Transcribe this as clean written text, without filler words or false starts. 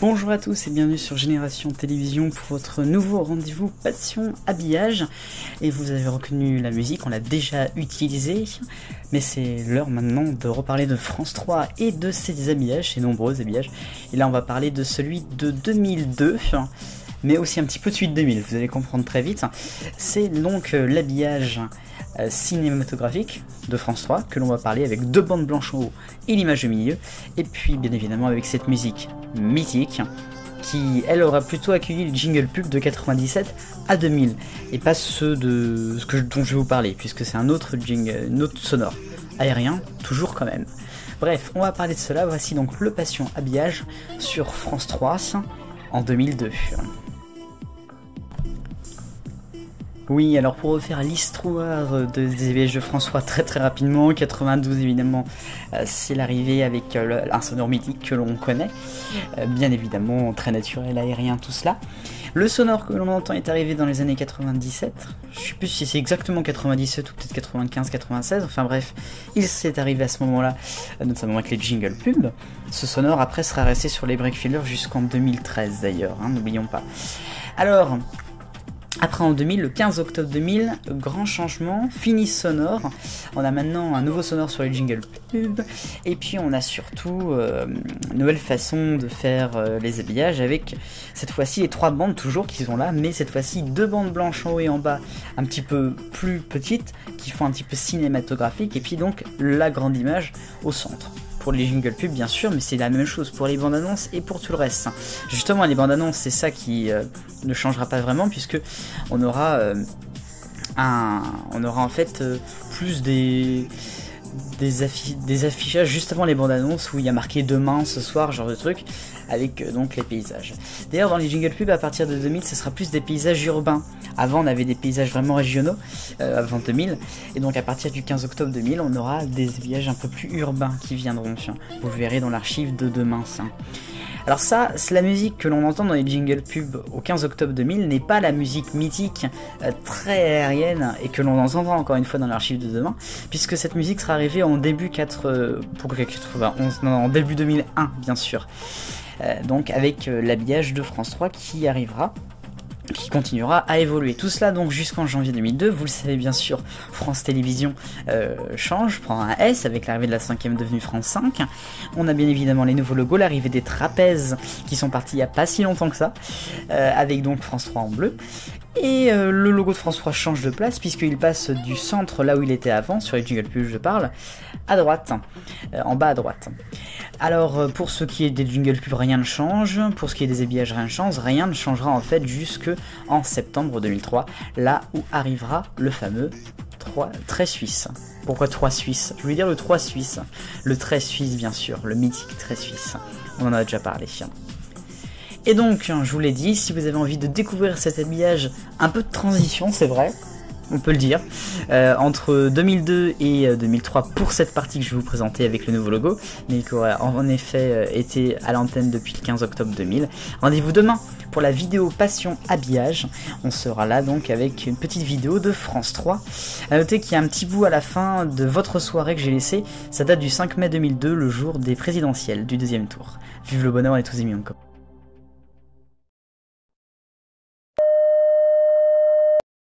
Bonjour à tous et bienvenue sur Génération Télévision pour votre nouveau rendez-vous Passion Habillage. Et vous avez reconnu la musique, on l'a déjà utilisée, mais c'est l'heure maintenant de reparler de France 3 et de ses habillages, ses nombreux habillages. Et là on va parler de celui de 2002, mais aussi un petit peu de celui de 2000, vous allez comprendre très vite. C'est donc l'habillage cinématographique de France 3 que l'on va parler avec deux bandes blanches en haut et l'image au milieu, et puis bien évidemment avec cette musique mythique qui elle aura plutôt accueilli le jingle pub de 97 à 2000 et pas ceux dont je vais vous parler, puisque c'est un autre jingle, un autre sonore aérien toujours quand même. Bref, on va parler de cela. Voici donc le Passion Habillage sur France 3 en 2002. Oui, alors pour refaire l'histoire des habillages de France 3 très rapidement, 92 évidemment, c'est l'arrivée avec un sonore mythique que l'on connaît, bien évidemment très naturel, aérien, tout cela. Le sonore que l'on entend est arrivé dans les années 97, je sais plus si c'est exactement 97 ou peut-être 95, 96, enfin bref, il s'est arrivé à ce moment-là, notamment avec les jingle pubs. Ce sonore après sera resté sur les break fillers jusqu'en 2013 d'ailleurs, n'oublions pas. Alors, après en 2000, le 15 octobre 2000, grand changement, fini sonore, on a maintenant un nouveau sonore sur les jingle pubs, et puis on a surtout une nouvelle façon de faire les habillages avec cette fois-ci les trois bandes toujours qui sont là, mais cette fois-ci deux bandes blanches en haut et en bas, un petit peu plus petites, qui font un petit peu cinématographique, et puis donc la grande image au centre. Pour les jingle pubs bien sûr, mais c'est la même chose pour les bandes annonces et pour tout le reste. Justement, les bandes annonces, c'est ça qui ne changera pas vraiment, puisque on aura en fait plus des affichages juste avant les bandes annonces où il y a marqué demain, ce soir, genre de truc, avec donc les paysages. D'ailleurs, dans les jingle pubs à partir de 2000, ce sera plus des paysages urbains. Avant, on avait des paysages vraiment régionaux, avant 2000, et donc à partir du 15 octobre 2000, on aura des habillages un peu plus urbains qui viendront. Vous le verrez dans l'archive de demain. Ça. Alors ça, c'est la musique que l'on entend dans les jingle pubs au 15 octobre 2000 n'est pas la musique mythique très aérienne et que l'on entendra encore une fois dans l'archive de demain, puisque cette musique sera arrivée en début 91, non, en début 2001 bien sûr. Donc avec l'habillage de France 3 qui arrivera, qui continuera à évoluer. Tout cela donc jusqu'en janvier 2002, vous le savez bien sûr, France Télévisions change, prend un S avec l'arrivée de la 5ème devenue France 5. On a bien évidemment les nouveaux logos, l'arrivée des trapèzes qui sont partis il n'y a pas si longtemps que ça, avec donc France 3 en bleu. Et le logo de France 3 change de place puisqu'il passe du centre, là où il était avant, sur les jingle pubs je parle, à droite, en bas à droite. Alors pour ce qui est des jingle pubs, rien ne change, pour ce qui est des habillages, rien ne changera en fait jusque en septembre 2003, là où arrivera le fameux trait suisse. Pourquoi 3 suisse? Je voulais dire le 3 suisse, le trait suisse bien sûr, le mythique trait suisse, on en a déjà parlé. Et donc, je vous l'ai dit, si vous avez envie de découvrir cet habillage, un peu de transition, c'est vrai, on peut le dire, entre 2002 et 2003 pour cette partie que je vais vous présenter avec le nouveau logo, mais qui aurait en effet été à l'antenne depuis le 15 octobre 2000. Rendez-vous demain pour la vidéo Passion Habillage. On sera là donc avec une petite vidéo de France 3. A noter qu'il y a un petit bout à la fin de votre soirée que j'ai laissé, ça date du 5 mai 2002, le jour des présidentielles du deuxième tour. Vive le bonheur et tous amis encore.